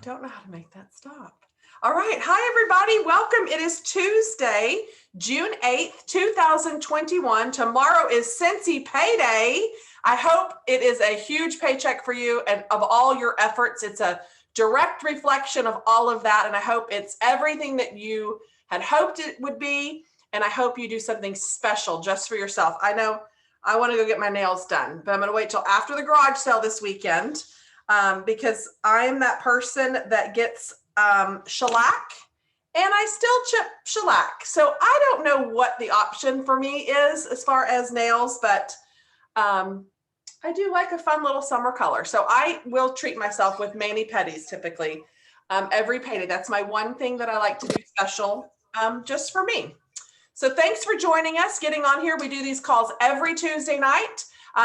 I don't know how to make that stop. All right. Hi, everybody. Welcome. It is Tuesday, June 8th, 2021. Tomorrow is Scentsy Payday. I hope it is a huge paycheck for you and of all your efforts. It's a direct reflection of all of that. And I hope it's everything that you had hoped it would be. And I hope you do something special just for yourself. I know I want to go get my nails done, but I'm going to wait till after the garage sale this weekend. Because I'm that person that gets shellac and I still chip shellac. So I don't know what the option for me is as far as nails, but I do like a fun little summer color. So I will treat myself with mani-pedis typically every payday. That's my one thing that I like to do special just for me. So thanks for joining us, getting on here. We do these calls every Tuesday night.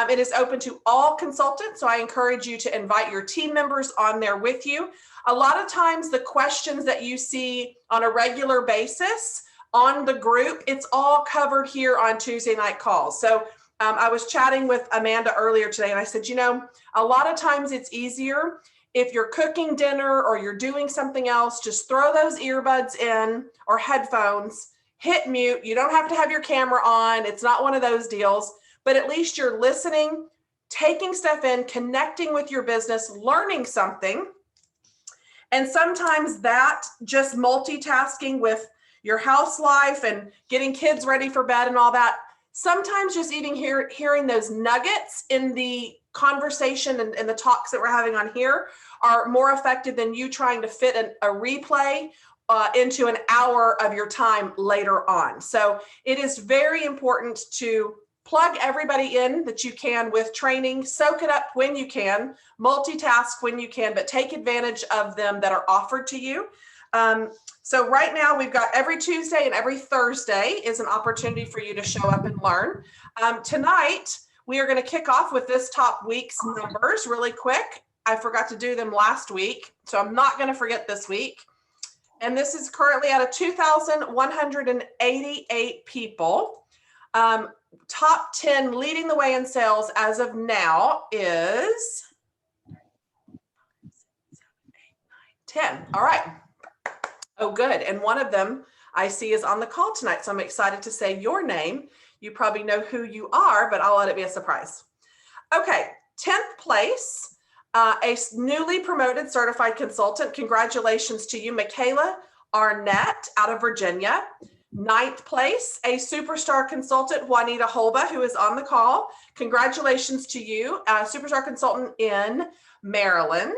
It is open to all consultants, so I encourage you to invite your team members on there with you. A lot of times the questions that you see on a regular basis on the group, it's all covered here on Tuesday night calls. So I was chatting with Amanda earlier today and I said, you know, a lot of times it's easier if you're cooking dinner or you're doing something else, just throw those earbuds in or headphones, hit mute. You don't have to have your camera on. It's not one of those deals. But at least you're listening, taking stuff in, connecting with your business, learning something. And sometimes that just multitasking with your house life and getting kids ready for bed and all that, sometimes just even hearing those nuggets in the conversation and the talks that we're having on here are more effective than you trying to fit a replay into an hour of your time later on. So it is very important to plug everybody in that you can with training, soak it up when you can, multitask when you can, but take advantage of them that are offered to you. So right now we've got every Tuesday and every Thursday is an opportunity for you to show up and learn. Tonight, we are going to kick off with this top week's numbers really quick. I forgot to do them last week, so I'm not going to forget this week. And this is currently out of 2,188 people. Top 10 leading the way in sales as of now is 10. All right. Oh, good. And one of them I see is on the call tonight. So I'm excited to say your name. You probably know who you are, but I'll let it be a surprise. Okay. 10th place, a newly promoted certified consultant. Congratulations to you, Michaela Arnett out of Virginia. 9th place, a superstar consultant, Juanita Holba, who is on the call. Congratulations to you, superstar consultant in Maryland.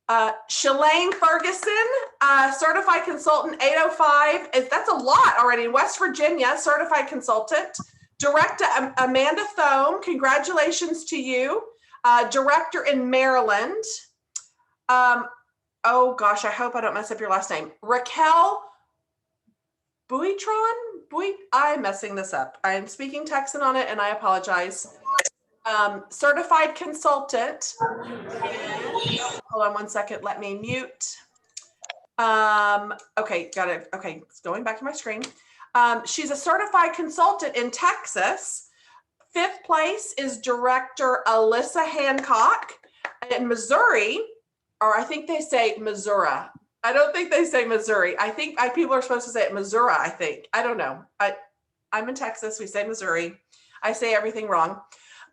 Shalane Ferguson, certified consultant, 805. That's a lot already in West Virginia, certified consultant. Director Amanda Thome, congratulations to you. Director in Maryland. Oh gosh, I hope I don't mess up your last name. Raquel I'm messing this up. I'm speaking Texan on it and I apologize. Certified consultant. Hold on one second. Let me mute. Okay, got it. Okay, it's going back to my screen. She's a certified consultant in Texas. 5th place is Director Alyssa Hancock in Missouri, or I think they say Missouri. I don't think they say Missouri. I think people are supposed to say it Missouri, I think. I don't know. I'm in Texas. We say Missouri. I say everything wrong.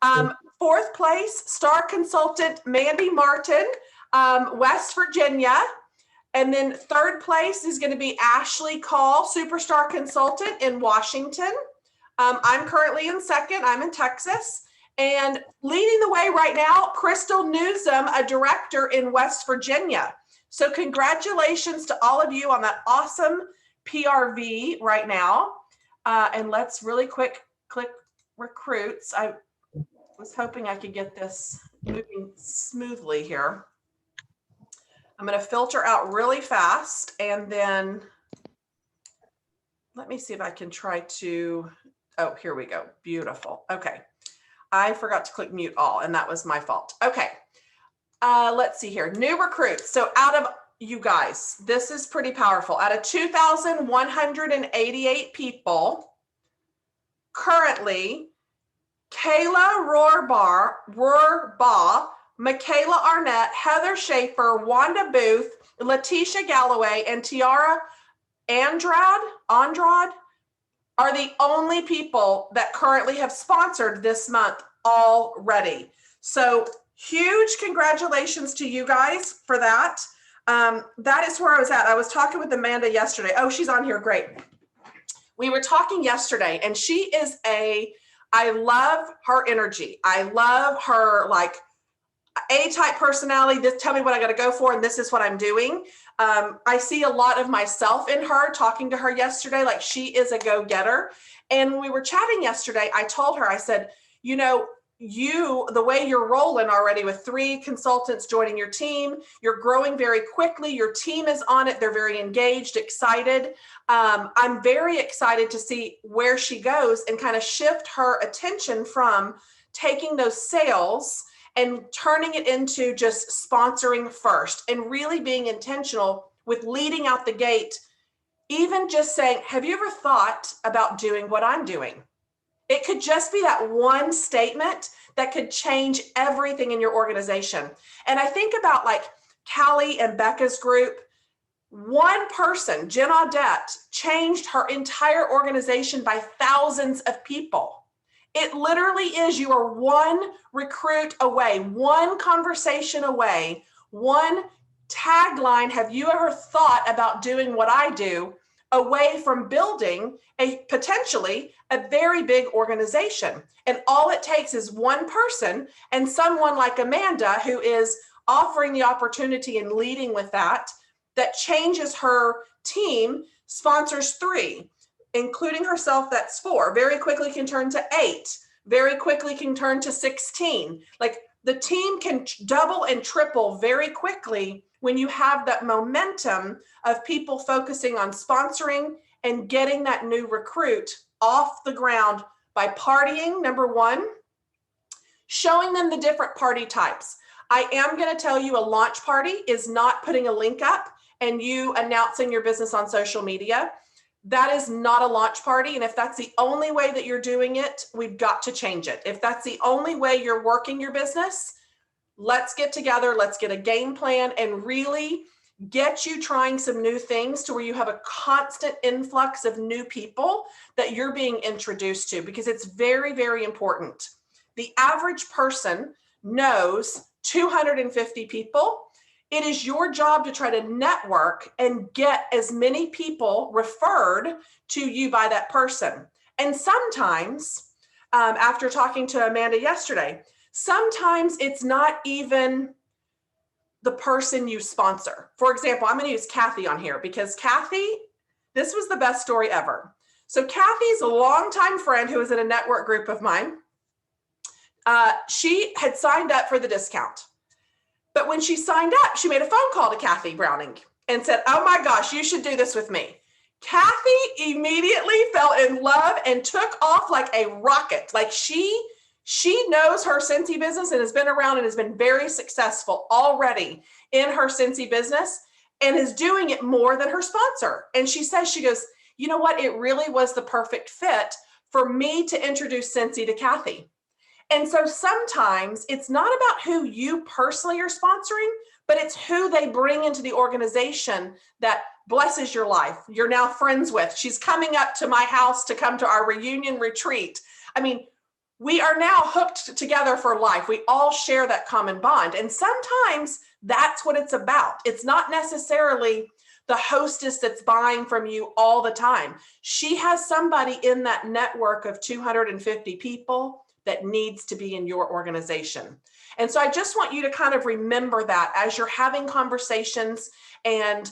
4th place, star consultant Mandy Martin, West Virginia. And then 3rd place is going to be Ashley Call, superstar consultant in Washington. I'm currently in 2nd. I'm in Texas. And leading the way right now, Crystal Newsom, a director in West Virginia. So congratulations to all of you on that awesome PRV right now. And let's really quick click recruits. I was hoping I could get this moving smoothly here. I'm going to filter out really fast and then let me see if I can try to, oh, here we go. Beautiful. Okay. I forgot to click mute all and that was my fault. Okay. Let's see here. New recruits. So out of you guys, this is pretty powerful. Out of 2,188 people, currently, Kayla Rohrbaugh Michaela Arnett, Heather Schaefer, Wanda Booth, Letitia Galloway, and Tiara Andrade are the only people that currently have sponsored this month already. So huge congratulations to you guys for that. That is where I was at. I was talking with Amanda yesterday. Oh, she's on here. Great. We were talking yesterday, and she is I love her energy. I love her like A-type personality. This, tell me what I got to go for, and this is what I'm doing. I see a lot of myself in her. Talking to her yesterday, like she is a go-getter. And when we were chatting yesterday, I told her, I said, you know, the way you're rolling already with 3 consultants joining your team, you're growing very quickly. Your team is on it. They're very engaged, excited. I'm very excited to see where she goes and kind of shift her attention from taking those sales and turning it into just sponsoring first and really being intentional with leading out the gate. Even just saying, have you ever thought about doing what I'm doing? It could just be that one statement that could change everything in your organization. And I think about like Callie and Becca's group. One person, Jen Audette, changed her entire organization by thousands of people. It literally is, you are one recruit away, one conversation away, one tagline, have you ever thought about doing what I do, away from building potentially a very big organization. And all it takes is one person and someone like Amanda, who is offering the opportunity and leading with that changes her team, sponsors 3, including herself, that's 4, very quickly can turn to 8, very quickly can turn to 16. Like the team can double and triple very quickly when you have that momentum of people focusing on sponsoring and getting that new recruit off the ground by partying, number 1, showing them the different party types. I am going to tell you, a launch party is not putting a link up and you announcing your business on social media. That is not a launch party. And if that's the only way that you're doing it, we've got to change it. If that's the only way you're working your business, let's get together, let's get a game plan and really get you trying some new things to where you have a constant influx of new people that you're being introduced to, because it's very, very important. The average person knows 250 people. It is your job to try to network and get as many people referred to you by that person. And sometimes, after talking to Amanda yesterday, sometimes it's not even the person you sponsor. For example, I'm going to use Kathy on here because Kathy, this was the best story ever. So Kathy's a longtime friend who is in a network group of mine. She had signed up for the discount. But when she signed up, she made a phone call to Kathy Browning and said, oh my gosh, you should do this with me. Kathy immediately fell in love and took off like a rocket. Like she knows her Scentsy business and has been around and has been very successful already in her Scentsy business and is doing it more than her sponsor. And she says, she goes, you know what? It really was the perfect fit for me to introduce Scentsy to Kathy. And so sometimes it's not about who you personally are sponsoring, but it's who they bring into the organization that blesses your life. You're now friends with. She's coming up to my house to come to our reunion retreat. I mean, we are now hooked together for life. We all share that common bond. And sometimes that's what it's about. It's not necessarily the hostess that's buying from you all the time. She has somebody in that network of 250 people that needs to be in your organization. And so I just want you to kind of remember that as you're having conversations and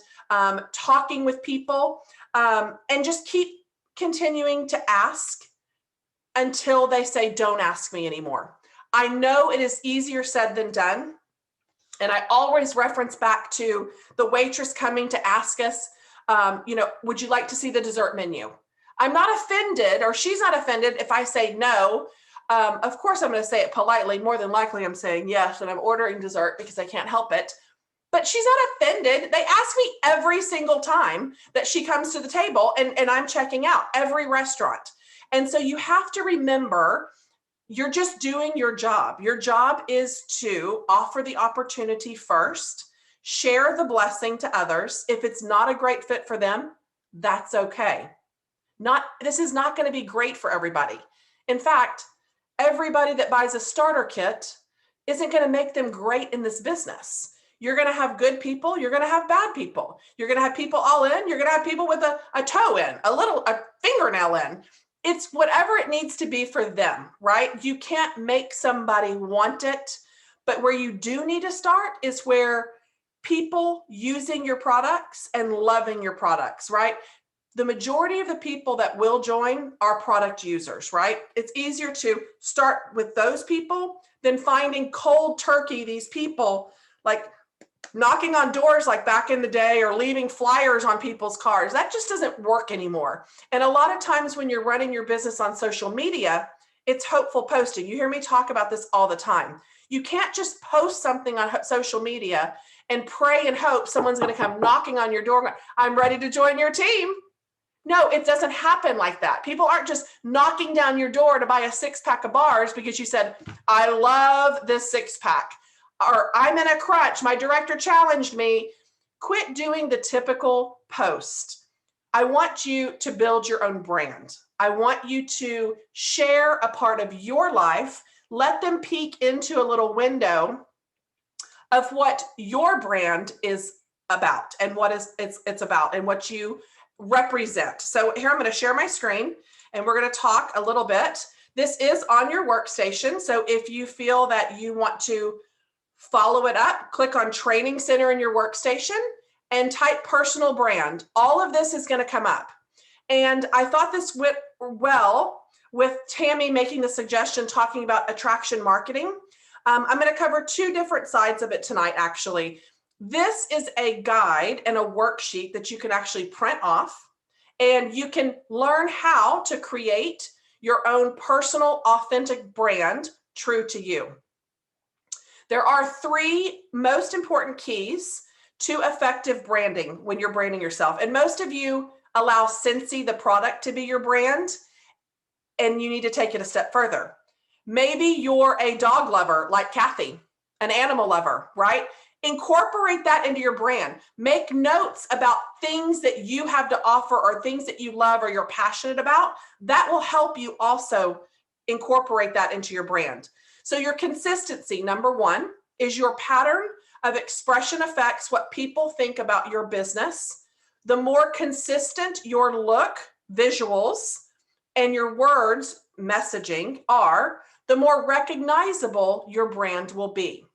talking with people, and just keep continuing to ask until they say, don't ask me anymore. I know it is easier said than done. And I always reference back to the waitress coming to ask us, would you like to see the dessert menu? I'm not offended, or she's not offended if I say no. Of course, I'm going to say it politely. More than likely, I'm saying yes, and I'm ordering dessert because I can't help it. But she's not offended. They ask me every single time that she comes to the table, and I'm checking out every restaurant. And so you have to remember, you're just doing your job. Your job is to offer the opportunity first, share the blessing to others. If it's not a great fit for them, that's okay. This is not going to be great for everybody. In fact, everybody that buys a starter kit isn't going to make them great in this business. You're going to have good people. You're going to have bad people. You're going to have people all in. You're going to have people with a toe in, a fingernail in. It's whatever it needs to be for them, right? You can't make somebody want it, but where you do need to start is where people using your products and loving your products, right? The majority of the people that will join are product users, right? It's easier to start with those people than finding cold turkey, these people like knocking on doors like back in the day or leaving flyers on people's cars. That just doesn't work anymore. And a lot of times when you're running your business on social media, it's hopeful posting. You hear me talk about this all the time. You can't just post something on social media and pray and hope someone's going to come knocking on your door. I'm ready to join your team. No, it doesn't happen like that. People aren't just knocking down your door to buy a 6-pack of bars because you said, I love this 6-pack. Or I'm in a crutch. My director challenged me. Quit doing the typical post. I want you to build your own brand. I want you to share a part of your life. Let them peek into a little window of what your brand is about and what it's about and what you represent. So here I'm going to share my screen and we're going to talk a little bit. This is on your workstation. So if you feel that you want to follow it up, click on Training Center in your workstation and type personal brand. All of this is going to come up. And I thought this went well with Tammy making the suggestion talking about attraction marketing. I'm going to cover 2 different sides of it tonight, actually. This is a guide and a worksheet that you can actually print off, and you can learn how to create your own personal, authentic brand true to you. There are 3 most important keys to effective branding when you're branding yourself. And most of you allow Scentsy, the product, to be your brand, and you need to take it a step further. Maybe you're a dog lover like Kathy, an animal lover, right? Incorporate that into your brand. Make notes about things that you have to offer or things that you love or you're passionate about. That will help you also incorporate that into your brand. So your consistency, number 1, is your pattern of expression affects what people think about your business. The more consistent your look, visuals, and your words, messaging are, the more recognizable your brand will be.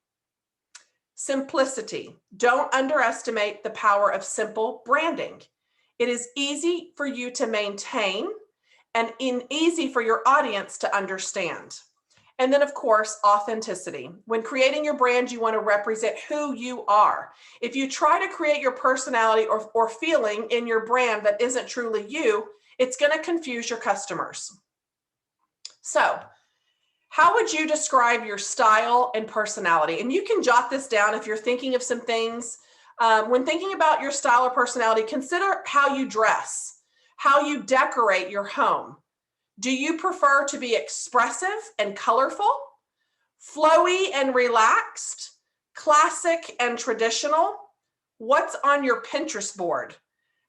Simplicity. Don't underestimate the power of simple branding. It is easy for you to maintain and easy for your audience to understand. And then, of course, authenticity. When creating your brand, you want to represent who you are. If you try to create your personality or feeling in your brand that isn't truly you, it's going to confuse your customers. So, how would you describe your style and personality? And you can jot this down if you're thinking of some things. When thinking about your style or personality, consider how you dress, how you decorate your home. Do you prefer to be expressive and colorful, flowy and relaxed, classic and traditional? What's on your Pinterest board?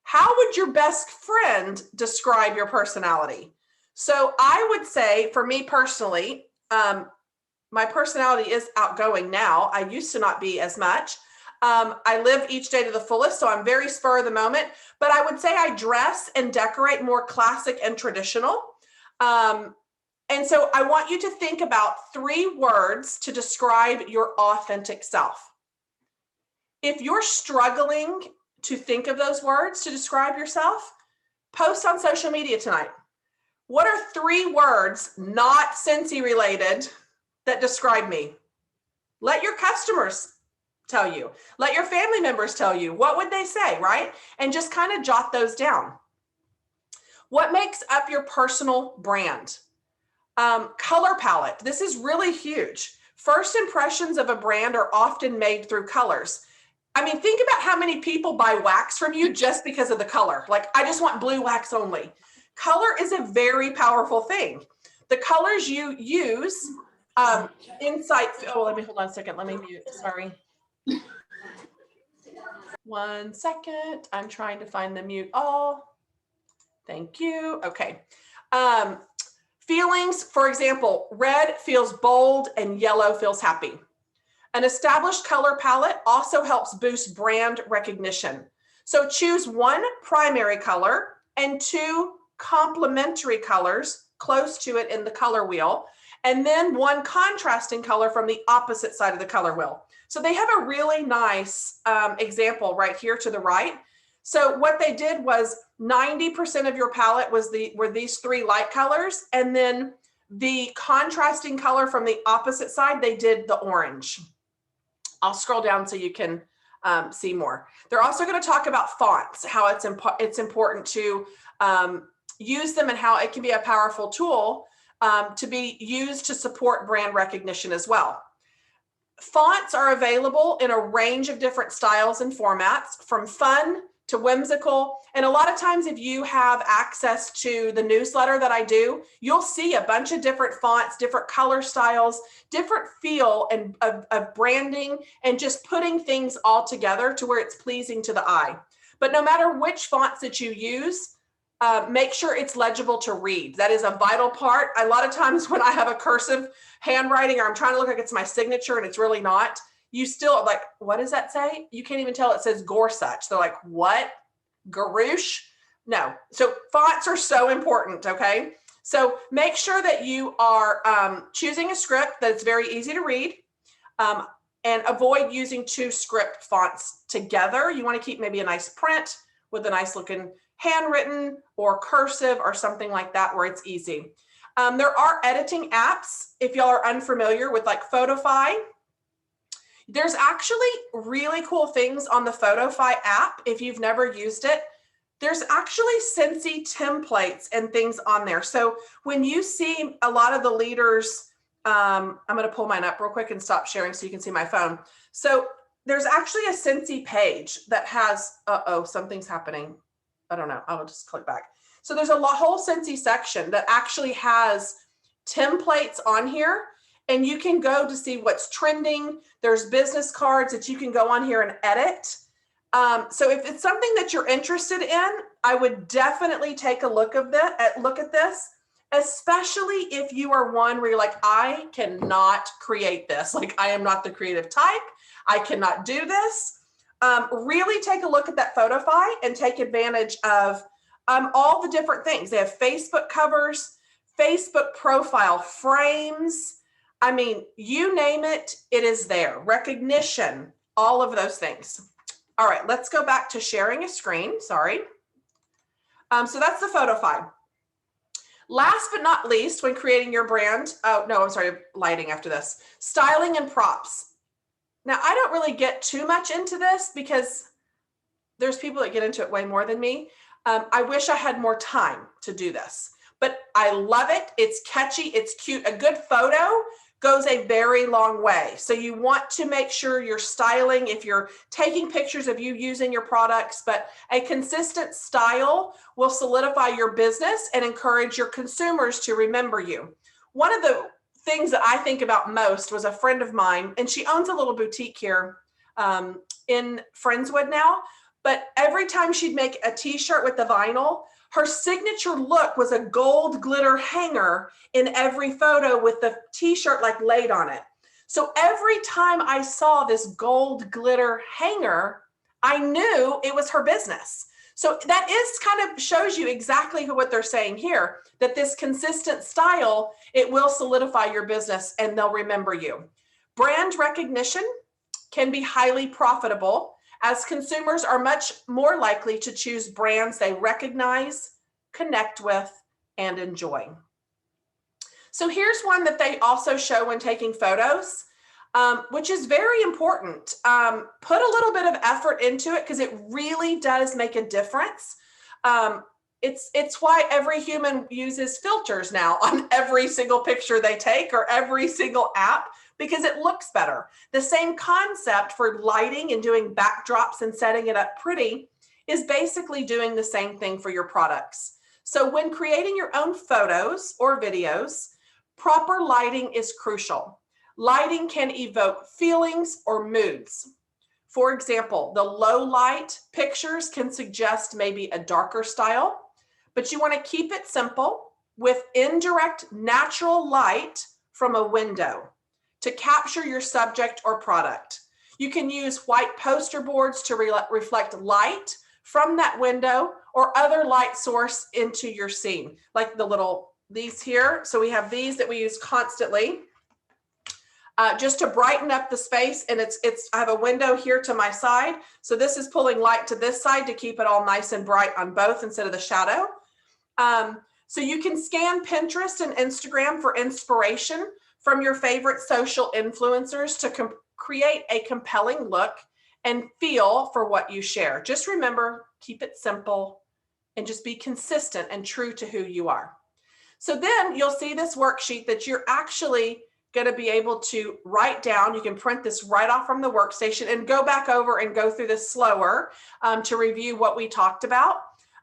How would your best friend describe your personality? So I would say, for me personally, my personality is outgoing now. I used to not be as much. I live each day to the fullest, so I'm very spur of the moment, but I would say I dress and decorate more classic and traditional. And so I want you to think about 3 words to describe your authentic self. If you're struggling to think of those words to describe yourself, post on social media tonight. What are 3 words, not Scentsy related, that describe me? Let your customers tell you. Let your family members tell you. What would they say, right? And just kind of jot those down. What makes up your personal brand? Color palette. This is really huge. First impressions of a brand are often made through colors. I mean, think about how many people buy wax from you just because of the color. Like, I just want blue wax only. Color is a very powerful thing. The colors you use, Insight, oh, let me hold on a second. Let me mute, sorry. 1 second, I'm trying to find the mute all. Thank you, okay. Feelings, for example, red feels bold and yellow feels happy. An established color palette also helps boost brand recognition. So choose one primary color and two complementary colors close to it in the color wheel, and then one contrasting color from the opposite side of the color wheel. So they have a really nice example right here to the right. So what they did was 90% of your palette were these three light colors, and then the contrasting color from the opposite side, they did the orange. I'll scroll down so you can see more. They're also going to talk about fonts, how it's important to use them and how it can be a powerful tool to be used to support brand recognition as well. Fonts are available in a range of different styles and formats, from fun to whimsical. And a lot of times if you have access to the newsletter that I do, you'll see a bunch of different fonts, different color styles, different feel and of branding, and just putting things all together to where it's pleasing to the eye. But no matter which fonts that you use, make sure it's legible to read. That is a vital part. A lot of times when I have a cursive handwriting or I'm trying to look like it's my signature and it's really not, you still like, what does that say? You can't even tell it says Gorsuch. They're like, what? Garouche? No. So fonts are so important, okay? So make sure that you are choosing a script that's very easy to read, and avoid using two script fonts together. You want to keep maybe a nice print with a nice looking handwritten or cursive or something like that where it's easy. There are editing apps if y'all are unfamiliar with like Photofy. There's actually really cool things on the Photofy app if you've never used it. There's actually Scentsy templates and things on there. So when you see a lot of the leaders, I'm going to pull mine up real quick and stop sharing so you can see my phone. So there's actually a Scentsy page that has, something's happening. I don't know. I'll just click back. So there's a whole Scentsy section that actually has templates on here, and you can go to see what's trending. There's business cards that you can go on here and edit. So if it's something that you're interested in, I would definitely take a look at this, especially if you are one where you're like, I cannot create this. Like, I am not the creative type. I cannot do this. Really take a look at that Photofy and take advantage of all the different things. They have Facebook covers, Facebook profile frames. I mean, you name it, it is there. Recognition, all of those things. All right, let's go back to sharing a screen, sorry. So that's the Photofy. Last but not least, when creating your brand, lighting after this, styling and props. Now, I don't really get too much into this because there's people that get into it way more than me. I wish I had more time to do this, but I love it. It's catchy, it's cute. A good photo goes a very long way. So you want to make sure you're styling if you're taking pictures of you using your products, but a consistent style will solidify your business and encourage your consumers to remember you. One of the things that I think about most was a friend of mine, and she owns a little boutique here in Friendswood now, but every time she'd make a t-shirt with the vinyl, her signature look was a gold glitter hanger in every photo with the t-shirt like laid on it. So every time I saw this gold glitter hanger, I knew it was her business. So that is kind of shows you exactly what they're saying here, that this consistent style, it will solidify your business and they'll remember you. Brand recognition can be highly profitable, as consumers are much more likely to choose brands they recognize, connect with, and enjoy. So here's one that they also show when taking photos, which is very important. Put a little bit of effort into it because it really does make a difference. It's why every human uses filters now on every single picture they take or every single app, because it looks better. The same concept for lighting and doing backdrops and setting it up pretty is basically doing the same thing for your products. So when creating your own photos or videos, proper lighting is crucial. Lighting can evoke feelings or moods. For example, the low light pictures can suggest maybe a darker style, but you want to keep it simple with indirect natural light from a window to capture your subject or product. You can use white poster boards to reflect light from that window or other light source into your scene, like these here. So we have these that we use constantly. Just to brighten up the space, and I have a window here to my side, so this is pulling light to this side to keep it all nice and bright on both instead of the shadow. So you can scan Pinterest and Instagram for inspiration from your favorite social influencers to create a compelling look and feel for what you share. Just remember, keep it simple and just be consistent and true to who you are. So then you'll see this worksheet that you're actually going to be able to write down. You can print this right off from the workstation and go back over and go through this slower to review what we talked about.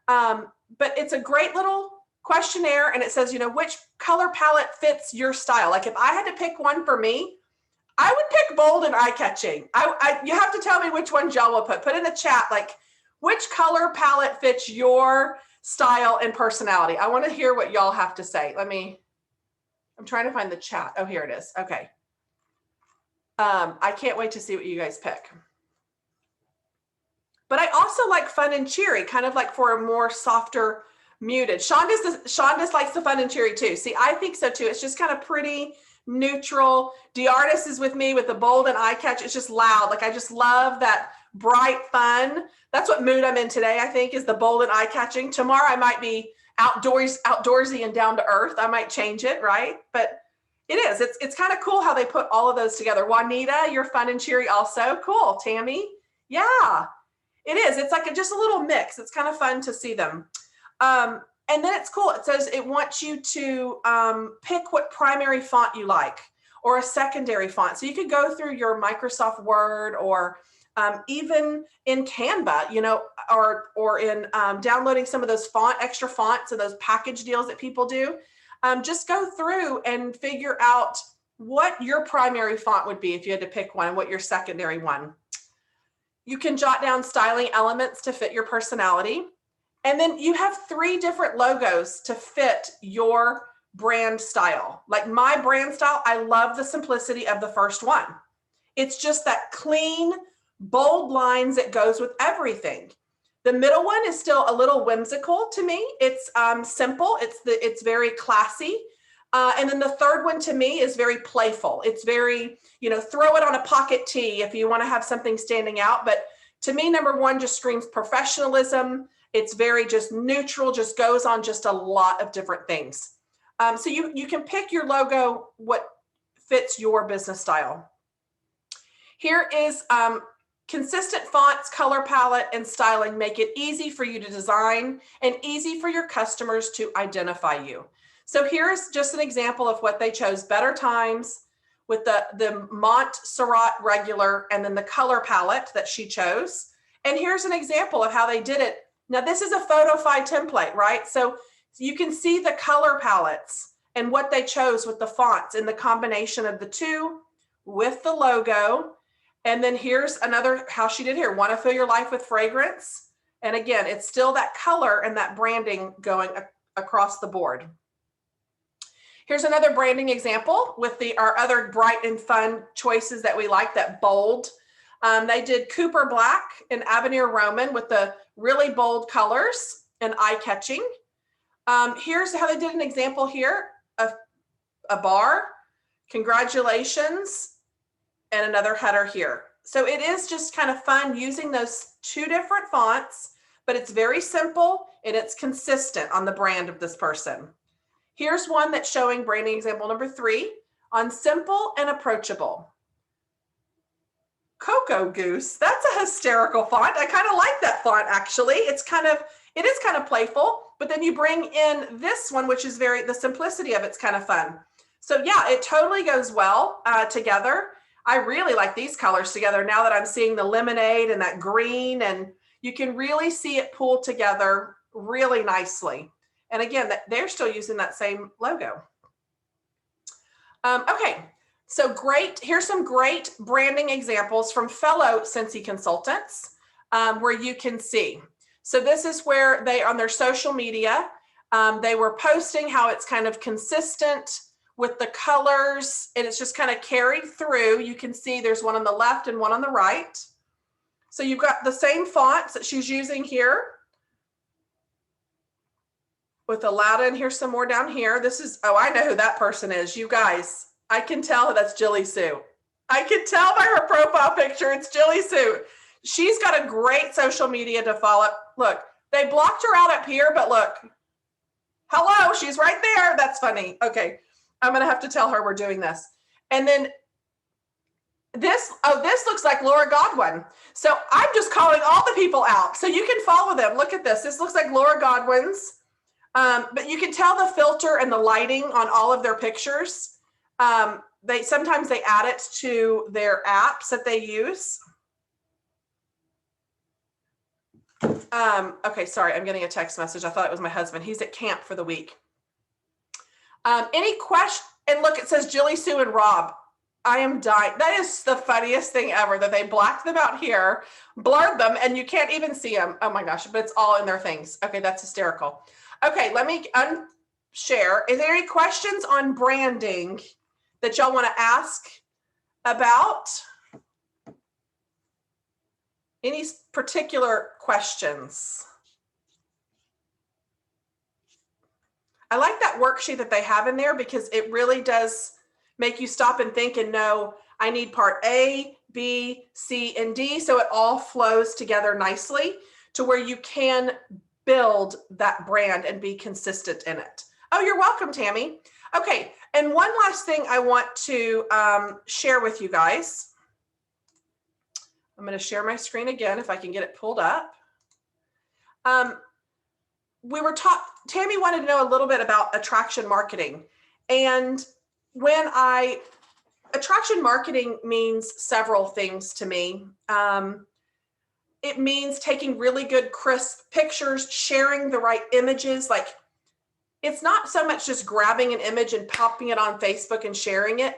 But it's a great little questionnaire, and it says, which color palette fits your style. Like if I had to pick one for me, I would pick bold and eye-catching. You have to tell me which one y'all will put in the chat, like which color palette fits your style and personality. I want to hear what y'all have to say. I'm trying to find the chat. Oh, here it is. Okay. I can't wait to see what you guys pick. But I also like fun and cheery, kind of like for a more softer, muted. Shonda's likes the fun and cheery too. See, I think so too. It's just kind of pretty, neutral. DeArtist is with me with the bold and eye catch. It's just loud. Like I just love that bright fun. That's what mood I'm in today, I think, is the bold and eye catching. Tomorrow I might be outdoorsy and down to earth. I might change it, right? But it is. It's kind of cool how they put all of those together. Juanita, you're fun and cheery also. Cool. Tammy. Yeah, it is. It's like just a little mix. It's kind of fun to see them. And then it's cool. It says it wants you to pick what primary font you like or a secondary font. So you could go through your Microsoft Word or even in Canva, or in downloading some of those extra fonts and those package deals that people do. Just go through and figure out what your primary font would be if you had to pick one, what your secondary one. You can jot down styling elements to fit your personality. And then you have 3 different logos to fit your brand style. Like my brand style, I love the simplicity of the first one. It's just that clean, bold lines that goes with everything. The middle one is still a little whimsical to me. It's simple. It's very classy. And then the third one to me is very playful. It's very, throw it on a pocket tee if you want to have something standing out. But to me, number 1 just screams professionalism. It's very just neutral, just goes on just a lot of different things. So you can pick your logo, what fits your business style. Here is consistent fonts, color palette, and styling make it easy for you to design and easy for your customers to identify you. So here's just an example of what they chose. Better Times with the Montserrat regular and then the color palette that she chose. And here's an example of how they did it. Now this is a Photofy template, right? So you can see the color palettes and what they chose with the fonts and the combination of the two with the logo. And then here's another, how she did here. Want to fill your life with fragrance? And again, it's still that color and that branding going across the board. Here's another branding example with our other bright and fun choices that we like, that bold. They did Cooper Black and Avenir Roman with the really bold colors and eye-catching. Here's how they did an example here of a bar. Congratulations. And another header here. So it is just kind of fun using those 2 different fonts, but it's very simple and it's consistent on the brand of this person. Here's one that's showing branding example number 3 on simple and approachable. Cocoa Goose, that's a hysterical font. I kind of like that font actually. It is kind of playful, but then you bring in this one, which is the simplicity of it's kind of fun. So yeah, it totally goes well together. I really like these colors together now that I'm seeing the lemonade and that green, and you can really see it pull together really nicely. And again, they're still using that same logo. Okay, so great. Here's some great branding examples from fellow Scentsy consultants where you can see. So this is where they, on their social media, they were posting how it's kind of consistent with the colors and it's just kind of carried through. You can see there's one on the left and one on the right. So you've got the same fonts that she's using here with Aladdin. Here's some more down here. This is, oh, I know who that person is. You guys, I can tell that's Jilly Sue. I can tell by her profile picture, it's Jilly Sue. She's got a great social media to follow. Look, they blocked her out up here, but look, hello, she's right there. That's funny. Okay, I'm gonna have to tell her we're doing this. And then this, oh, this looks like Laura Godwin. So I'm just calling all the people out. So you can follow them. Look at this. This looks like Laura Godwin's. But you can tell the filter and the lighting on all of their pictures. Sometimes they add it to their apps that they use. Okay, sorry, I'm getting a text message. I thought it was my husband. He's at camp for the week. Any question? And look, it says Jilly Sue and Rob. I am dying. That is the funniest thing ever that they blacked them out here, blurred them, and you can't even see them. Oh my gosh, but it's all in their things. Okay, that's hysterical. Okay, let me unshare. Is there any questions on branding that y'all want to ask about? Any particular questions? I like that worksheet that they have in there because it really does make you stop and think and know, I need part A, B, C, and D. So it all flows together nicely to where you can build that brand and be consistent in it. Oh, you're welcome, Tammy. Okay, and one last thing I want to share with you guys. I'm going to share my screen again if I can get it pulled up. We were taught, Tammy wanted to know a little bit about attraction marketing. And attraction marketing means several things to me. It means taking really good, crisp pictures, sharing the right images. Like, it's not so much just grabbing an image and popping it on Facebook and sharing it.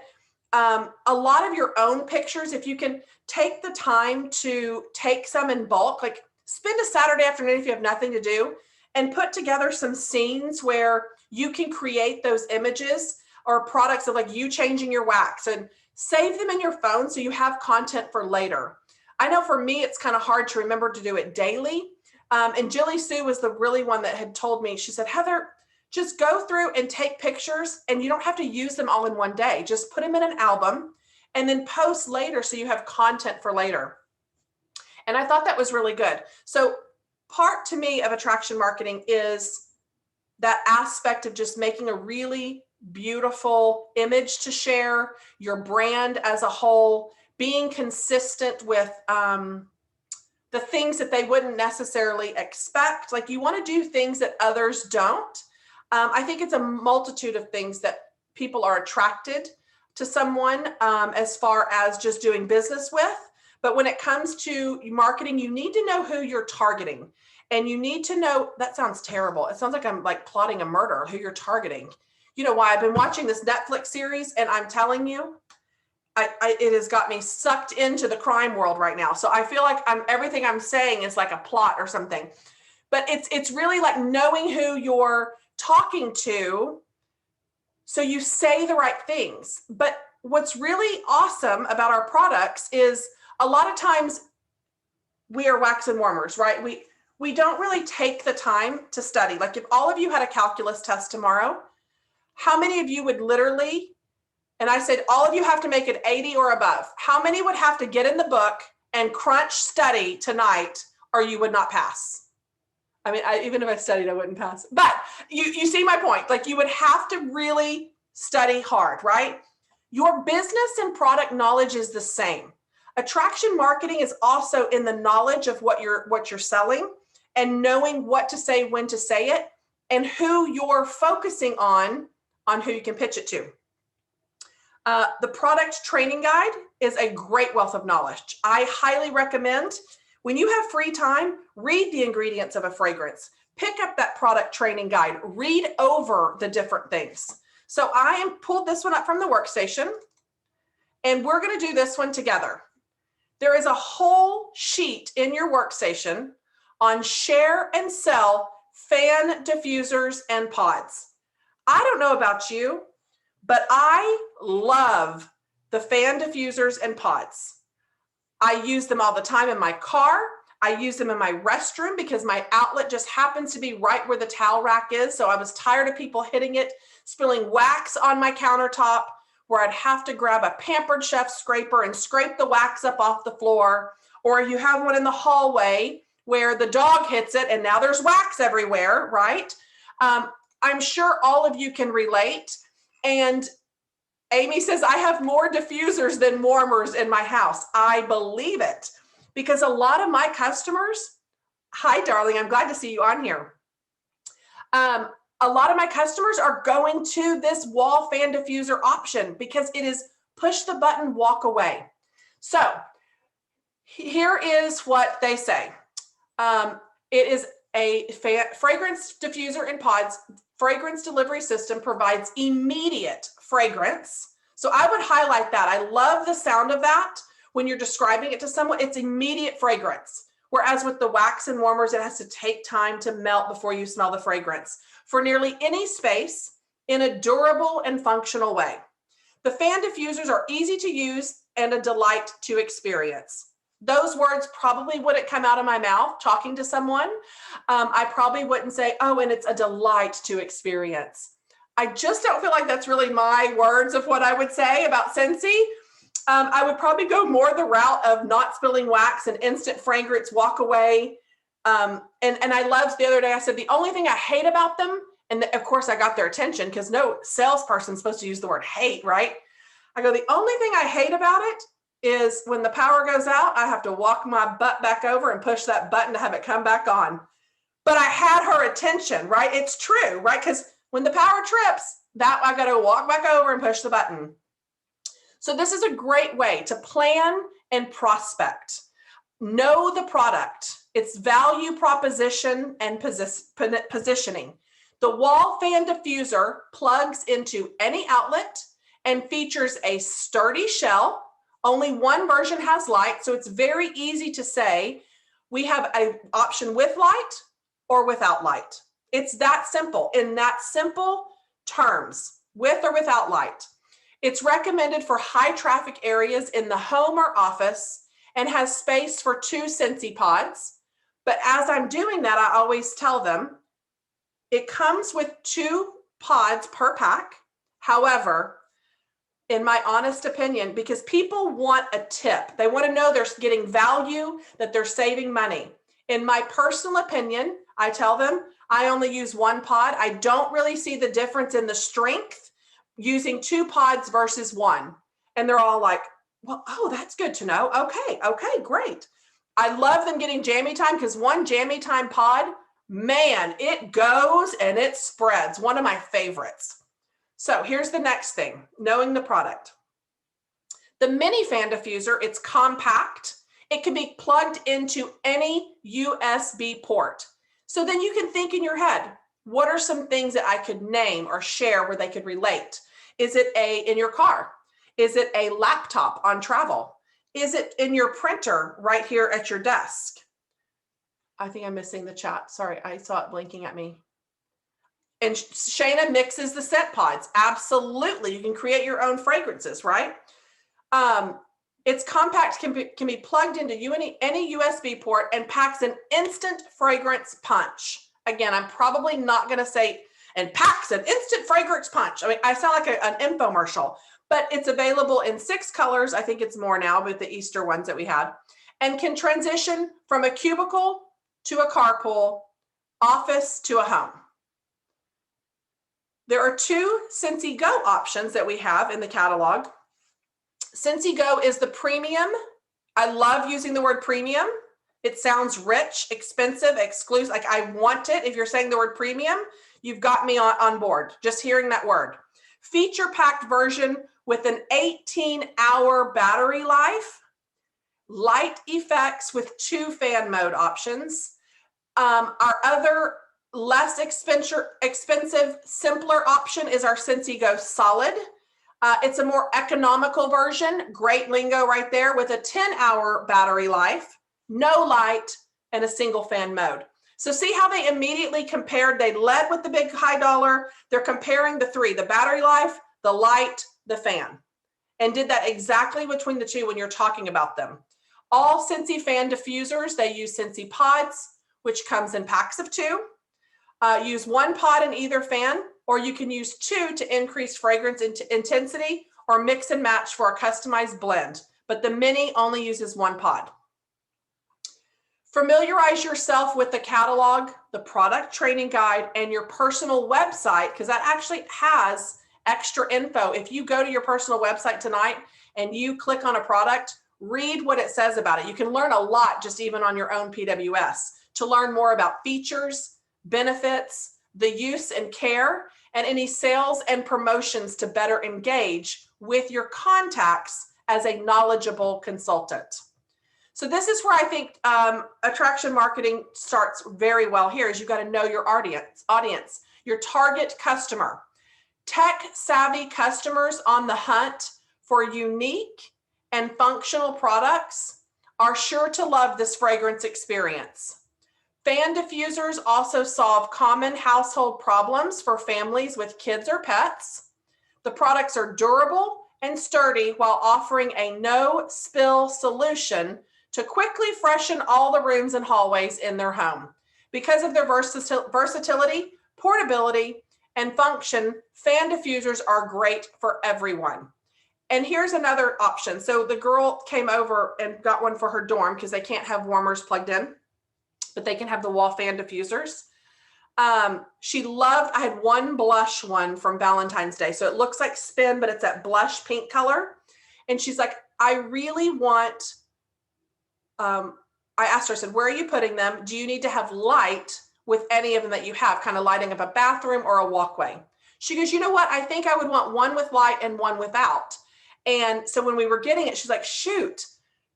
A lot of your own pictures, if you can take the time to take some in bulk, like spend a Saturday afternoon if you have nothing to do and put together some scenes where you can create those images or products of like you changing your wax and save them in your phone so you have content for later. I know for me, it's kind of hard to remember to do it daily. And Jilly Sue was the really one that had told me, she said, Heather, just go through and take pictures and you don't have to use them all in one day. Just put them in an album and then post later so you have content for later. And I thought that was really good. So part to me of attraction marketing is that aspect of just making a really beautiful image to share, your brand as a whole, being consistent with the things that they wouldn't necessarily expect. Like you want to do things that others don't. I think it's a multitude of things that people are attracted to someone as far as just doing business with. But when it comes to marketing, you need to know who you're targeting. And you need to know, that sounds terrible. It sounds like I'm like plotting a murder, who you're targeting. You know why? I've been watching this Netflix series and I'm telling you, it has got me sucked into the crime world right now. So I feel like everything I'm saying is like a plot or something. But it's really like knowing who you're talking to so you say the right things. But what's really awesome about our products is a lot of times we are wax and warmers, right? We don't really take the time to study. Like if all of you had a calculus test tomorrow, how many of you would literally, and I said, all of you have to make it 80 or above. How many would have to get in the book and crunch study tonight or you would not pass? I mean, even if I studied, I wouldn't pass. But you see my point. Like you would have to really study hard, right? Your business and product knowledge is the same. Attraction marketing is also in the knowledge of what you're selling and knowing what to say, when to say it, and who you're focusing on who you can pitch it to. The product training guide is a great wealth of knowledge. I highly recommend when you have free time, read the ingredients of a fragrance, pick up that product training guide, read over the different things So I am pulled this one up from the workstation, and we're going to do this one together. There is a whole sheet in your workstation on share and sell fan diffusers and pods. I don't know about you, but I love the fan diffusers and pods. I use them all the time in my car. I use them in my restroom because my outlet just happens to be right where the towel rack is. So I was tired of people hitting it, spilling wax on my countertop, where I'd have to grab a Pampered Chef scraper and scrape the wax up off the floor. Or you have one in the hallway where the dog hits it and now there's wax everywhere, right? I'm sure all of you can relate. And Amy says, I have more diffusers than warmers in my house. I believe it, because a lot of my customers, hi, darling, I'm glad to see you on here. A lot of my customers are going to this wall fan diffuser option because it is push the button, walk away. So here is what they say. It is a fragrance diffuser and pods. Fragrance delivery system provides immediate fragrance. So I would highlight that. I love the sound of that. When you're describing it to someone, it's immediate fragrance. Whereas with the wax and warmers, it has to take time to melt before you smell the fragrance. For nearly any space, in a durable and functional way. The fan diffusers are easy to use and a delight to experience. Those words probably wouldn't come out of my mouth talking to someone. I probably wouldn't say, oh, and it's a delight to experience. I just don't feel like that's really my words of what I would say about Scentsy. I would probably go more the route of not spilling wax and instant fragrance, walk away. And I loved the other day, I said, the only thing I hate about them, and of course I got their attention because no salesperson's supposed to use the word hate, right? I go, the only thing I hate about it is when the power goes out, I have to walk my butt back over and push that button to have it come back on. But I had her attention, right? It's true, right? Because when the power trips, that I got to walk back over and push the button. So this is a great way to plan and prospect. Know the product, its value proposition and positioning. The wall fan diffuser plugs into any outlet and features a sturdy shell. Only one version has light, so it's very easy to say we have an option with light or without light. It's that simple, in that simple terms, with or without light. It's recommended for high traffic areas in the home or office and has space for 2 Scentsy pods. But as I'm doing that, I always tell them it comes with 2 pods per pack. However, in my honest opinion, because people want a tip, they want to know they're getting value, that they're saving money. In my personal opinion, I tell them I only use 1 pod. I don't really see the difference in the strength using 2 pods versus 1. And they're all like, well, oh, that's good to know. Okay, great. I love them getting Jammy Time because 1 Jammy Time pod, man, it goes and it spreads. One of my favorites. So here's the next thing, knowing the product. The mini fan diffuser, it's compact. It can be plugged into any USB port. So then you can think in your head, what are some things that I could name or share where they could relate? Is it in your car? Is it a laptop on travel? Is it in your printer right here at your desk? I think I'm missing the chat. Sorry, I saw it blinking at me. And Shayna mixes the scent pods. Absolutely. You can create your own fragrances, right? It's compact, can be plugged into any USB port and packs an instant fragrance punch. Again, I'm probably not going to say, and packs an instant fragrance punch. I mean, I sound like an infomercial, but it's available in 6 colors. I think it's more now with the Easter ones that we had, and can transition from a cubicle to a carpool, office to a home. There are 2 Scentsy Go options that we have in the catalog. Scentsy Go is the premium. I love using the word premium. It sounds rich, expensive, exclusive. Like I want it. If you're saying the word premium, you've got me on board. Just hearing that word. Feature packed version with an 18-hour battery life. Light effects with 2 fan mode options. Our other Less expensive, simpler option is our Scentsy Go Solid. It's a more economical version. Great lingo right there, with a 10-hour battery life, no light, and a single fan mode. So see how they immediately compared. They led with the big high dollar. They're comparing the three: the battery life, the light, the fan, and did that exactly between the two when you're talking about them. All Scentsy fan diffusers, they use Scentsy pods, which comes in packs of 2. Use 1 pod in either fan, or you can use 2 to increase fragrance intensity, or mix and match for a customized blend. But the mini only uses 1 pod. Familiarize yourself with the catalog, the product training guide, and your personal website, because that actually has extra info. If you go to your personal website tonight and you click on a product, read what it says about it. You can learn a lot just even on your own PWS to learn more about features, benefits, the use and care, and any sales and promotions to better engage with your contacts as a knowledgeable consultant. So this is where I think attraction marketing starts very well here, is you've got to know your audience, your target customer. Tech savvy customers on the hunt for unique and functional products are sure to love this fragrance experience. Fan diffusers also solve common household problems for families with kids or pets. The products are durable and sturdy while offering a no-spill solution to quickly freshen all the rooms and hallways in their home. Because of their versatility, portability, and function, fan diffusers are great for everyone. And here's another option. So the girl came over and got one for her dorm because they can't have warmers plugged in, but they can have the wall fan diffusers. She loved, I had one blush one from Valentine's Day. So it looks like Spin, but it's that blush pink color. And she's like, I really want, I asked her, I said, where are you putting them? Do you need to have light with any of them that you have, kind of lighting up a bathroom or a walkway? She goes, you know what? I think I would want one with light and one without. And so when we were getting it, she's like, shoot,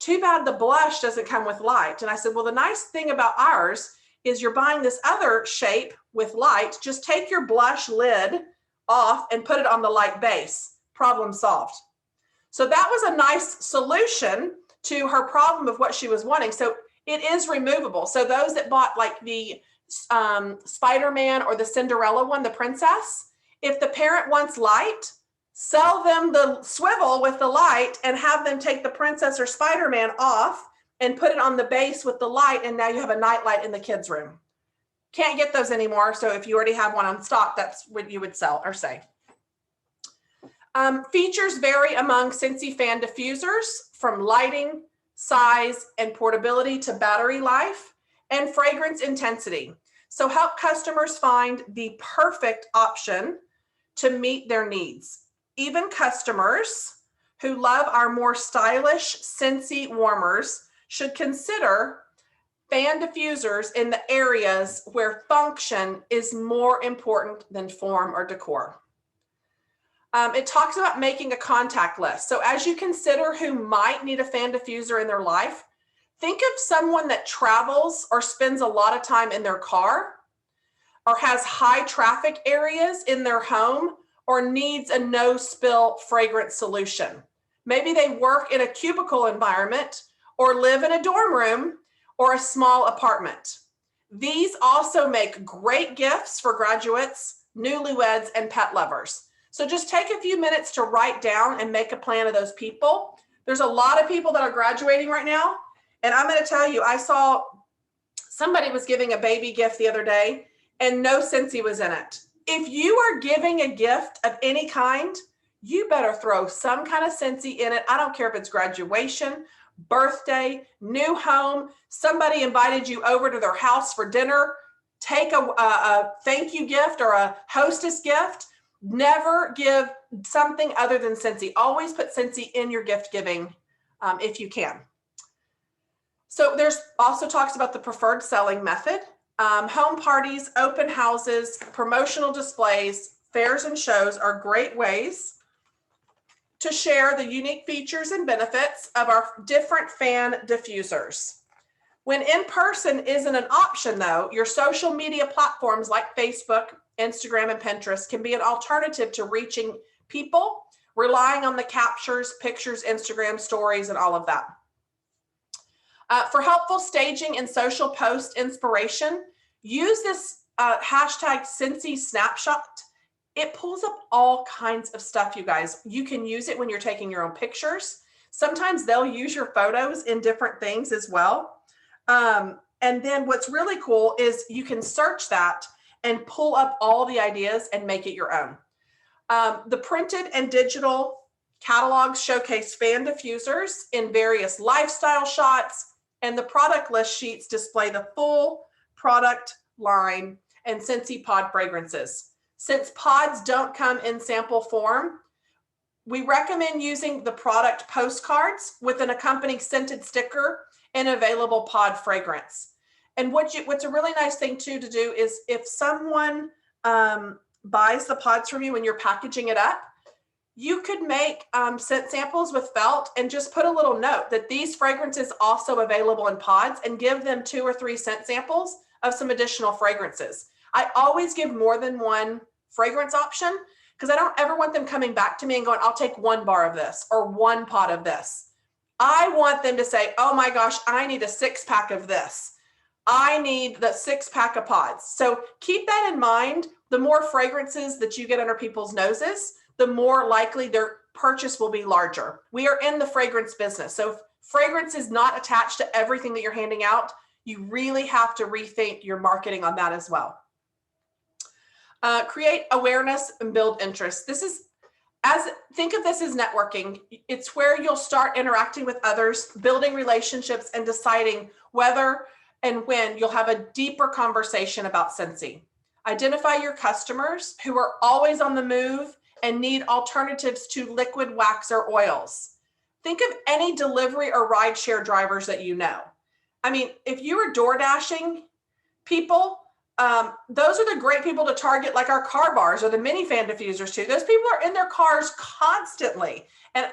too bad the blush doesn't come with light. And I said, well, the nice thing about ours is you're buying this other shape with light. Just take your blush lid off and put it on the light base. Problem solved. So that was a nice solution to her problem of what she was wanting. So it is removable. So those that bought like the Spider-Man or the Cinderella one, the princess, if the parent wants light, sell them the swivel with the light and have them take the princess or Spider-Man off and put it on the base with the light, and now you have a night light in the kids' room. Can't get those anymore, so if you already have one on stock, that's what you would sell or say. Features vary among Scentsy fan diffusers, from lighting, size, and portability to battery life and fragrance intensity. So help customers find the perfect option to meet their needs. Even customers who love our more stylish Scentsy warmers should consider fan diffusers in the areas where function is more important than form or decor. It talks about making a contact list. So as you consider who might need a fan diffuser in their life, think of someone that travels or spends a lot of time in their car, or has high traffic areas in their home, or needs a no-spill fragrance solution. Maybe they work in a cubicle environment or live in a dorm room or a small apartment. These also make great gifts for graduates, newlyweds, and pet lovers. So just take a few minutes to write down and make a plan of those people. There's a lot of people that are graduating right now. And I'm going to tell you, I saw somebody was giving a baby gift the other day and no Scentsy was in it. If you are giving a gift of any kind, you better throw some kind of Scentsy in it. I don't care if it's graduation, birthday, new home, somebody invited you over to their house for dinner. Take a thank you gift or a hostess gift. Never give something other than Scentsy. Always put Scentsy in your gift giving if you can. So there's also talks about the preferred selling method. Home parties, open houses, promotional displays, fairs and shows are great ways to share the unique features and benefits of our different fan diffusers. When in person isn't an option though, your social media platforms like Facebook, Instagram, and Pinterest can be an alternative to reaching people, relying on the captures, pictures, Instagram stories, and all of that. For helpful staging and social post inspiration, use this hashtag Scentsy Snapshot. It pulls up all kinds of stuff, you guys. You can use it when you're taking your own pictures. Sometimes they'll use your photos in different things as well. And then what's really cool is you can search that and pull up all the ideas and make it your own. The printed and digital catalogs showcase fan diffusers in various lifestyle shots, and the product list sheets display the full product line and Scentsy pod fragrances. Since pods don't come in sample form, we recommend using the product postcards with an accompanying scented sticker and available pod fragrance. And what's a really nice thing too to do is if someone buys the pods from you and you're packaging it up, you could make scent samples with felt and just put a little note that these fragrances also available in pods and give them 2 or 3 scent samples of some additional fragrances. I always give more than one fragrance option because I don't ever want them coming back to me and going, I'll take 1 bar of this or 1 pot of this. I want them to say, oh my gosh, I need a 6-pack of this. I need the 6-pack of pods. So keep that in mind. The more fragrances that you get under people's noses, the more likely their purchase will be larger. We are in the fragrance business. So if fragrance is not attached to everything that you're handing out, you really have to rethink your marketing on that as well. Create awareness and build interest. Think of this as networking. It's where you'll start interacting with others, building relationships, and deciding whether and when you'll have a deeper conversation about Scentsy. Identify your customers who are always on the move and need alternatives to liquid wax or oils. Think of any delivery or rideshare drivers that you know. I mean, if you are door dashing people, those are the great people to target, like our car bars or the mini fan diffusers too. Those people are in their cars constantly. And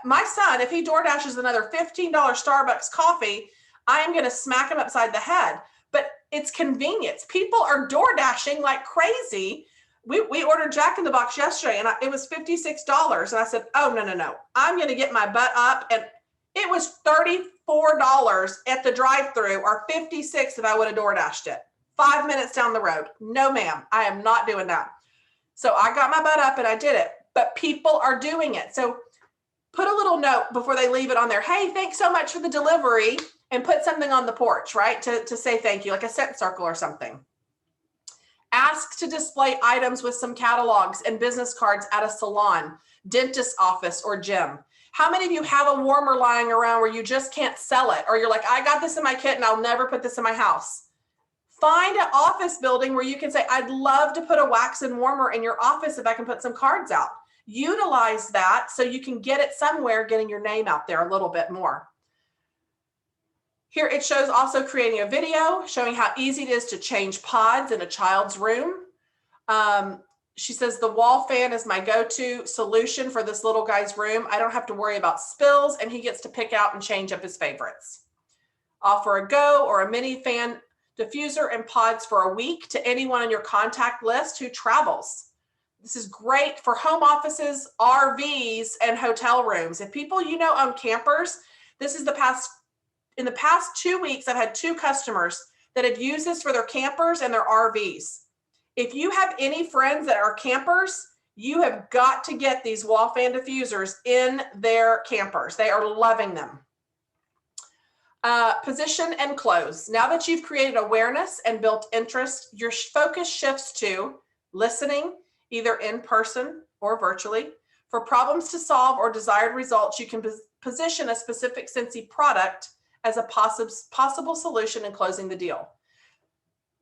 my son, if he door dashes another $15 Starbucks coffee, I'm going to smack him upside the head. But it's convenience. People are door dashing like crazy. We ordered Jack in the Box yesterday and it was $56. And I said, oh, no. I'm going to get my butt up. And it was $34 at the drive-thru or $56 if I would have door dashed it. 5 minutes down the road. No, ma'am, I am not doing that. So I got my butt up and I did it, but people are doing it. So put a little note before they leave it on there. Hey, thanks so much for the delivery, and put something on the porch, right? To say thank you, like a scent circle or something. Ask to display items with some catalogs and business cards at a salon, dentist office, or gym. How many of you have a warmer lying around where you just can't sell it? Or you're like, I got this in my kit and I'll never put this in my house. Find an office building where you can say, I'd love to put a wax and warmer in your office if I can put some cards out. Utilize that so you can get it somewhere, getting your name out there a little bit more. Here it shows also creating a video showing how easy it is to change pods in a child's room. She says, the wall fan is my go-to solution for this little guy's room. I don't have to worry about spills, and he gets to pick out and change up his favorites. Offer a go or a mini fan diffuser and pods for a week to anyone on your contact list who travels. This is great for home offices, RVs, and hotel rooms. If people you know own campers, in the past 2 weeks, I've had 2 customers that have used this for their campers and their RVs. If you have any friends that are campers, you have got to get these wall fan diffusers in their campers. They are loving them. Position and close. Now that you've created awareness and built interest, your focus shifts to listening, either in person or virtually. For problems to solve or desired results, you can position a specific Scentsy product as a possible solution in closing the deal.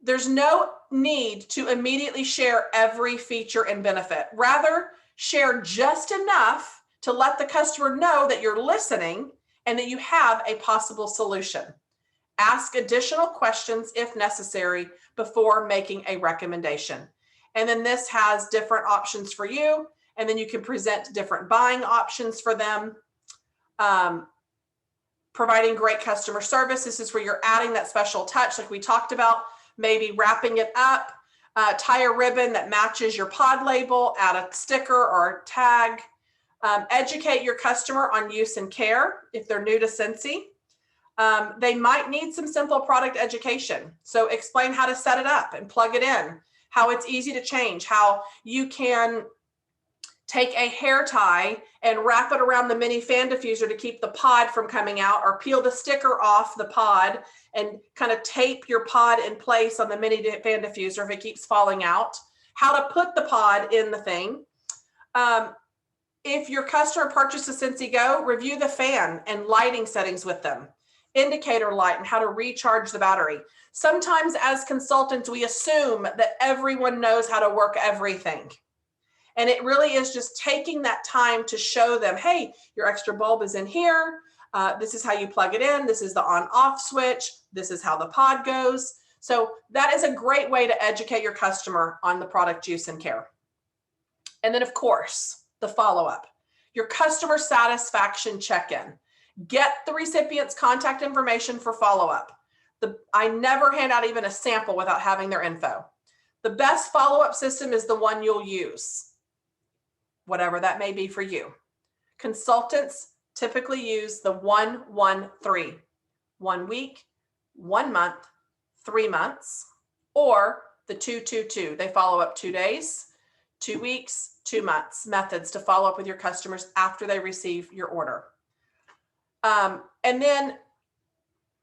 There's no need to immediately share every feature and benefit. Rather, share just enough to let the customer know that you're listening and that you have a possible solution. Ask additional questions if necessary before making a recommendation. And then this has different options for you, and then you can present different buying options for them. providing great customer service. This is where you're adding that special touch like we talked about, maybe wrapping it up, tie a ribbon that matches your pod label, add a sticker or a tag. Educate your customer on use and care if they're new to Scentsy. They might need some simple product education. So explain how to set it up and plug it in, how it's easy to change, how you can take a hair tie and wrap it around the mini fan diffuser to keep the pod from coming out, or peel the sticker off the pod and kind of tape your pod in place on the mini fan diffuser if it keeps falling out, how to put the pod in the thing. If your customer purchases Scentsy Go, review the fan and lighting settings with them, indicator light, and how to recharge the battery. Sometimes as consultants, we assume that everyone knows how to work everything. And it really is just taking that time to show them, hey, your extra bulb is in here. This is how you plug it in. This is the on-off switch. This is how the pod goes. So that is a great way to educate your customer on the product use and care. And then, of course, the follow-up, your customer satisfaction check-in. Get the recipient's contact information for follow-up. I never hand out even a sample without having their info. The best follow-up system is the one you'll use, whatever that may be for you. Consultants typically use the 1-1-3, 1 week, 1 month, 3 months, or the 2-2-2. They follow up 2 days, 2 weeks, 2 months methods to follow up with your customers after they receive your order. And then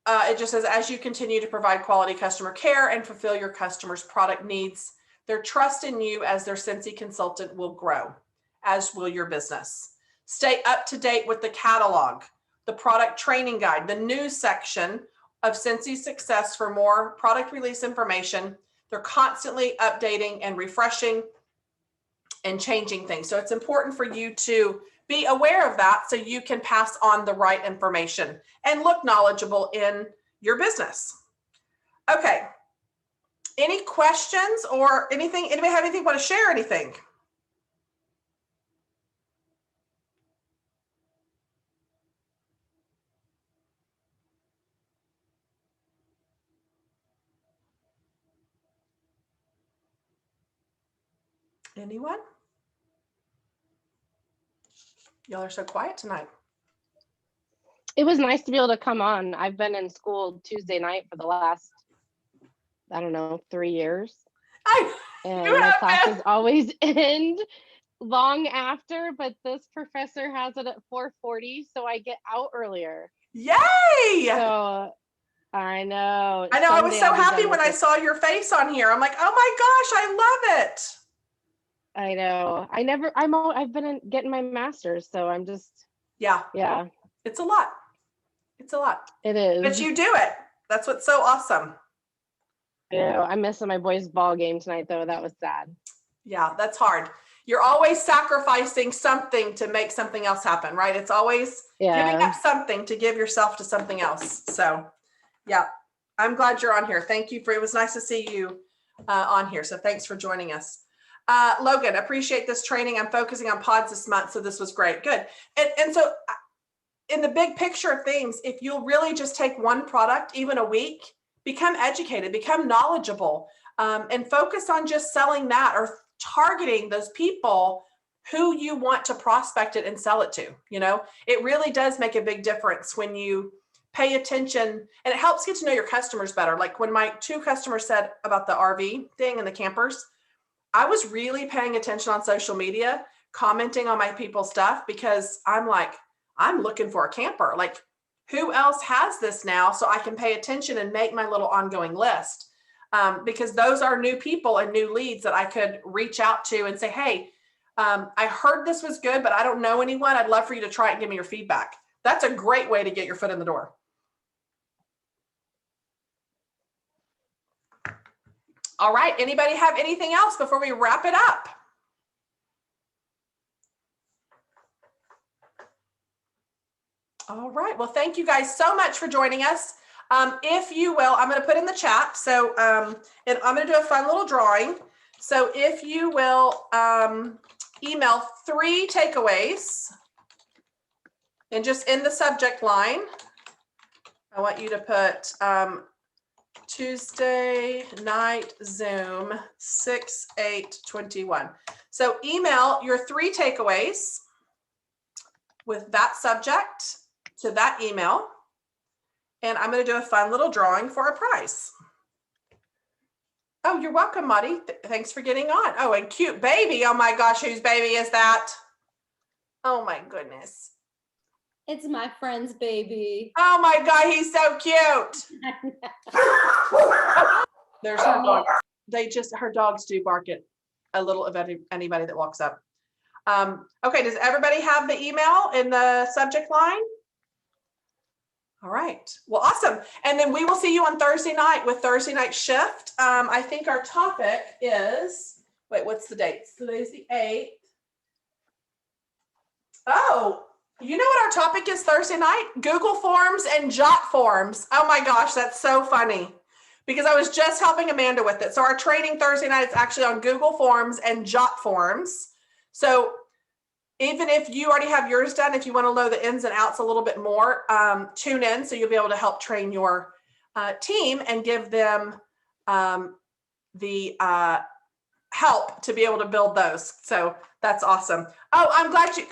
it just says, as you continue to provide quality customer care and fulfill your customers' product needs, their trust in you as their Scentsy consultant will grow, as will your business. Stay up to date with the catalog, the product training guide, the news section of Scentsy Success for more product release information. They're constantly updating and refreshing and changing things. So it's important for you to be aware of that so you can pass on the right information and look knowledgeable in your business. Okay. Any questions or anything? Anybody have anything, want to share anything? Anyone? Y'all are so quiet tonight. It was nice to be able to come on. I've been in school Tuesday night for the last, I don't know, 3 years. And my classes always end long after, but this professor has it at 4:40, so I get out earlier. Yay! So I know. I know. I was so happy when I saw your face on here. I'm like, oh my gosh, I love it. I know. I've been getting my master's, so I'm just. Yeah. It's a lot. It's a lot. It is. But you do it. That's what's so awesome. Yeah, I'm missing my boys' ball game tonight, though. That was sad. Yeah, that's hard. You're always sacrificing something to make something else happen, right? It's always giving up something to give yourself to something else. So, yeah, I'm glad you're on here. Thank you it was nice to see you on here. So thanks for joining us. Logan, appreciate this training. I'm focusing on pods this month, so this was great. Good. And so in the big picture of things, if you'll really just take one product, even a week, become educated, become knowledgeable, and focus on just selling that or targeting those people who you want to prospect it and sell it to. You know, it really does make a big difference when you pay attention, and it helps get to know your customers better. Like when my 2 customers said about the RV thing and the campers, I was really paying attention on social media, commenting on my people's stuff, because I'm like, I'm looking for a camper. Like, who else has this now? So I can pay attention and make my little ongoing list. Because those are new people and new leads that I could reach out to and say, hey, I heard this was good, but I don't know anyone. I'd love for you to try it and give me your feedback. That's a great way to get your foot in the door. All right. Anybody have anything else before we wrap it up? All right. Well, thank you guys so much for joining us. If you will, I'm going to put in the chat. So, and I'm going to do a fun little drawing. So if you will email 3 takeaways and just in the subject line, I want you to put Tuesday night Zoom 6/8/21. So email your 3 takeaways with that subject to that email. And I'm going to do a fun little drawing for a prize. Oh, you're welcome, Muddy. Thanks for getting on. Oh, and cute baby. Oh my gosh, whose baby is that? Oh my goodness. It's my friend's baby. Oh my God, he's so cute. There's her dog. Her dogs do bark at a little of anybody that walks up. Okay, does everybody have the email in the subject line? All right, well, awesome. And then we will see you on Thursday night with Thursday Night Shift. I think our topic is, wait, what's the date? Today's the 8th. Oh, you know what our topic is Thursday night? Google Forms and Jot Forms. Oh my gosh, that's so funny. Because I was just helping Amanda with it. So our training Thursday night is actually on Google Forms and Jot Forms. So even if you already have yours done, if you want to know the ins and outs a little bit more, tune in so you'll be able to help train your team and give them the help to be able to build those. So that's awesome. Oh, I'm glad you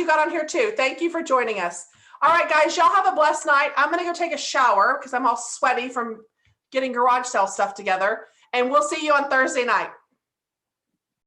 got on here too. Thank you for joining us. All right, guys, y'all have a blessed night. I'm going to go take a shower because I'm all sweaty from getting garage sale stuff together. And we'll see you on Thursday night.